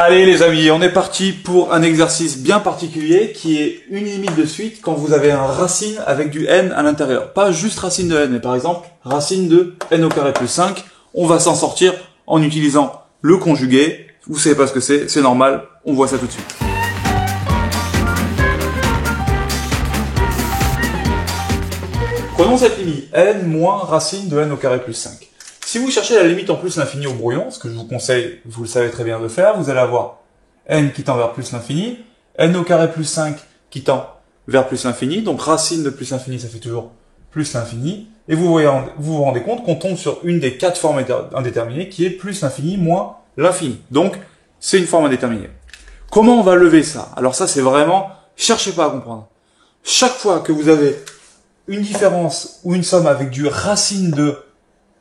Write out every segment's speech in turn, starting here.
Allez les amis, on est parti pour un exercice bien particulier qui est une limite de suite quand vous avez un racine avec du n à l'intérieur. Pas juste racine de n, mais par exemple racine de n au carré plus 5. On va s'en sortir en utilisant le conjugué. Vous savez pas ce que c'est normal, on voit ça tout de suite. Prenons cette limite, n moins racine de n au carré plus 5. Si vous cherchez la limite en plus l'infini au brouillon, ce que je vous conseille, vous le savez très bien de faire, vous allez avoir n qui tend vers plus l'infini, n au carré plus 5 qui tend vers plus l'infini, donc racine de plus l'infini, ça fait toujours plus l'infini, et vous vous rendez compte qu'on tombe sur une des 4 formes indéterminées qui est plus l'infini moins l'infini. Donc, c'est une forme indéterminée. Comment on va lever ça? Alors ça, c'est vraiment, cherchez pas à comprendre. Chaque fois que vous avez une différence ou une somme avec du racine de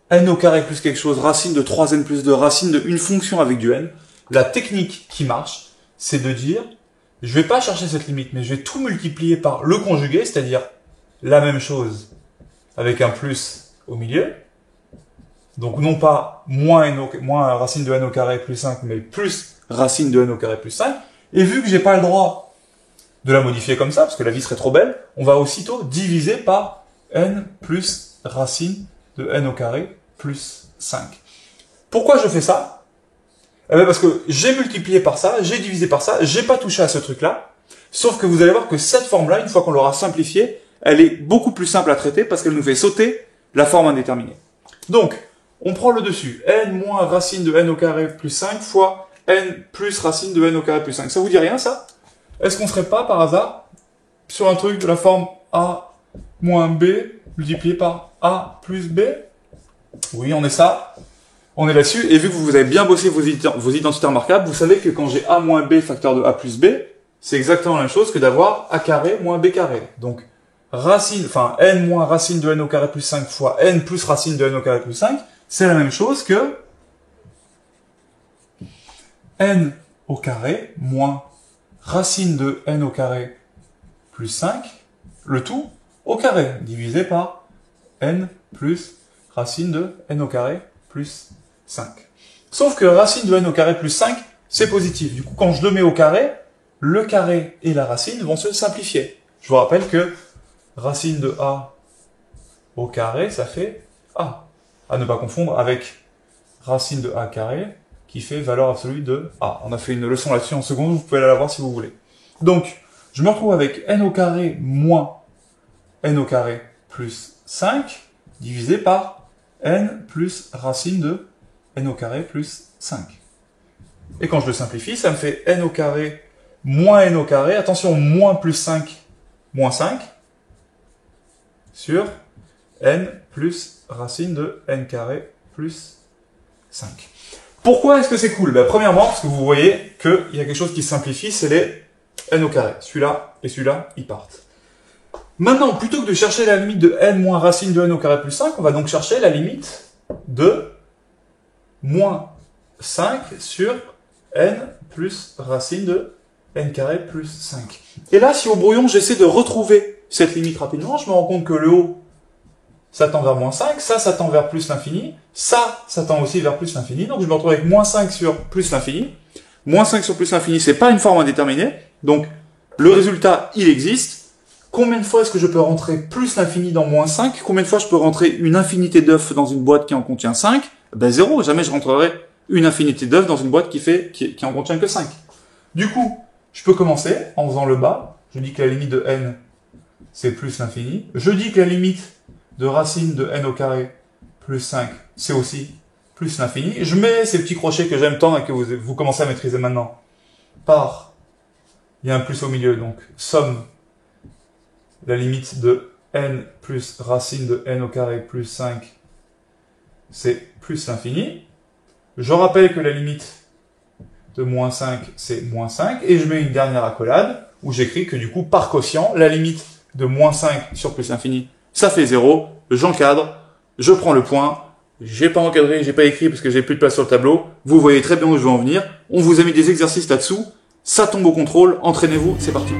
n au carré plus quelque chose, racine de 3n plus 2, racine de une fonction avec du n, la technique qui marche, c'est de dire, je vais pas chercher cette limite, mais je vais tout multiplier par le conjugué, c'est-à-dire la même chose avec un plus au milieu. Donc non pas moins racine de n au carré plus 5, mais plus racine de n au carré plus 5. Et vu que j'ai pas le droit de la modifier comme ça, parce que la vie serait trop belle, on va aussitôt diviser par n plus racine de n au carré plus 5. Pourquoi je fais ça? Eh bien parce que j'ai multiplié par ça, j'ai divisé par ça, j'ai pas touché à ce truc-là, sauf que vous allez voir que cette forme-là, une fois qu'on l'aura simplifiée, elle est beaucoup plus simple à traiter parce qu'elle nous fait sauter la forme indéterminée. Donc, on prend le dessus, n moins racine de n au carré plus 5 fois n plus racine de n au carré plus 5. Ça vous dit rien, ça? Est-ce qu'on serait pas, par hasard, sur un truc de la forme a moins b multiplié par a plus b? Oui, on est ça. On est là-dessus. Et vu que vous avez bien bossé vos identités remarquables, vous savez que quand j'ai a moins b facteur de a plus b, c'est exactement la même chose que d'avoir a carré moins b carré. Donc, n moins racine de n au carré plus 5 fois n plus racine de n au carré plus 5, c'est la même chose que n au carré moins racine de n au carré plus 5, le tout au carré, divisé par n plus racine de n au carré plus 5. Sauf que racine de n au carré plus 5, c'est positif. Du coup, quand je le mets au carré, le carré et la racine vont se simplifier. Je vous rappelle que racine de a au carré, ça fait a. À ne pas confondre avec racine de a carré, qui fait valeur absolue de a. On a fait une leçon là-dessus en seconde, vous pouvez la voir si vous voulez. Donc, je me retrouve avec n au carré moins n au carré plus 5, divisé par n plus racine de n au carré plus 5. Et quand je le simplifie, ça me fait n au carré moins n au carré, attention, moins plus 5, moins 5, sur n plus racine de n carré plus 5. Pourquoi est-ce que c'est cool? Premièrement, parce que vous voyez qu'il y a quelque chose qui se simplifie, c'est les n au carré. Celui-là et celui-là, ils partent. Maintenant, plutôt que de chercher la limite de n moins racine de n au carré plus 5, on va donc chercher la limite de moins 5 sur n plus racine de n carré plus 5. Et là, si au brouillon, j'essaie de retrouver cette limite rapidement, je me rends compte que le haut, ça tend vers moins 5, ça tend vers plus l'infini, ça tend aussi vers plus l'infini, donc je me retrouve avec moins 5 sur plus l'infini. Moins 5 sur plus l'infini, c'est pas une forme indéterminée, donc le résultat, il existe. Combien de fois est-ce que je peux rentrer plus l'infini dans moins 5? Combien de fois je peux rentrer une infinité d'œufs dans une boîte qui en contient 5? Zéro, jamais je rentrerai une infinité d'œufs dans une boîte qui en contient que 5. Du coup, je peux commencer en faisant le bas. Je dis que la limite de n, c'est plus l'infini. Je dis que la limite de racine de n au carré plus 5, c'est aussi plus l'infini. Je mets ces petits crochets que j'aime tant et que vous commencez à maîtriser maintenant. Par, il y a un plus au milieu, donc somme la limite de n plus racine de n au carré plus 5, c'est plus l'infini. Je rappelle que la limite de moins 5, c'est moins 5. Et je mets une dernière accolade où j'écris que du coup, par quotient, la limite de moins 5 sur plus l'infini, ça fait 0. J'encadre, je prends le point. J'ai pas encadré, j'ai pas écrit parce que j'ai plus de place sur le tableau. Vous voyez très bien où je veux en venir. On vous a mis des exercices là-dessous. Ça tombe au contrôle. Entraînez-vous, c'est parti.